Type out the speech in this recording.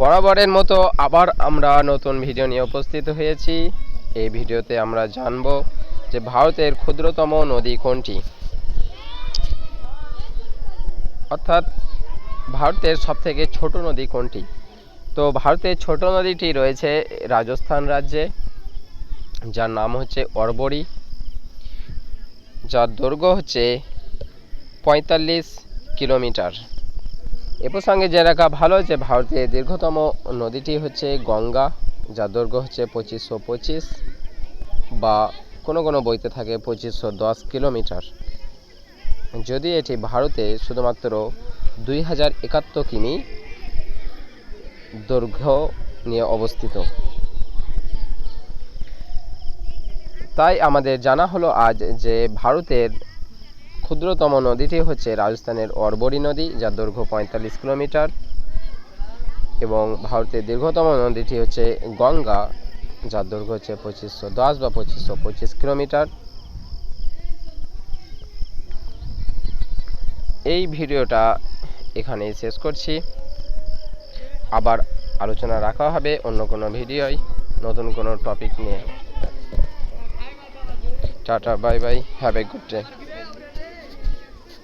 বরাবরের মতো আবার আমরা নতুন ভিডিও নিয়ে উপস্থিত হয়েছি। এই ভিডিওতে আমরা জানব যে ভারতের ক্ষুদ্রতম নদী কোনটি, অর্থাৎ ভারতের সবথেকে ছোট নদী কোনটি। তো ভারতের ছোট নদীটি রয়েছে রাজস্থান রাজ্যে, যার নাম হচ্ছে অর্বরী, যার দৈর্ঘ্য হচ্ছে ৪৫ কিলোমিটার। এ প্রসঙ্গে জেনে রাখা ভালো যে ভারতের দীর্ঘতম নদীটি হচ্ছে গঙ্গা, যার দৈর্ঘ্য হচ্ছে ২৫২৫ বা কোনো কোনো বইতে থাকে ২৫১০ কিলোমিটার। যদি এটি ভারতে শুধুমাত্র ২০৭১ কিমি দৈর্ঘ্য নিয়ে অবস্থিত। তাই আমাদের জানা হলো আজ যে ভারতের ক্ষুদ্রতম নদীটি হচ্ছে রাজস্থানের অর্বরী নদী, যার দৈর্ঘ্য ৪৫ কিলোমিটার, এবং ভারতের দীর্ঘতম নদীটি হচ্ছে গঙ্গা, যার দৈর্ঘ্য হচ্ছে ২৫১০ বা ২৫২৫ কিলোমিটার। এই ভিডিওটা এখানেই শেষ করছি। আবার আলোচনা রাখা হবে অন্য কোনো ভিডিওয় নতুন কোনো টপিক নিয়ে। Tata, bye bye, have a good day.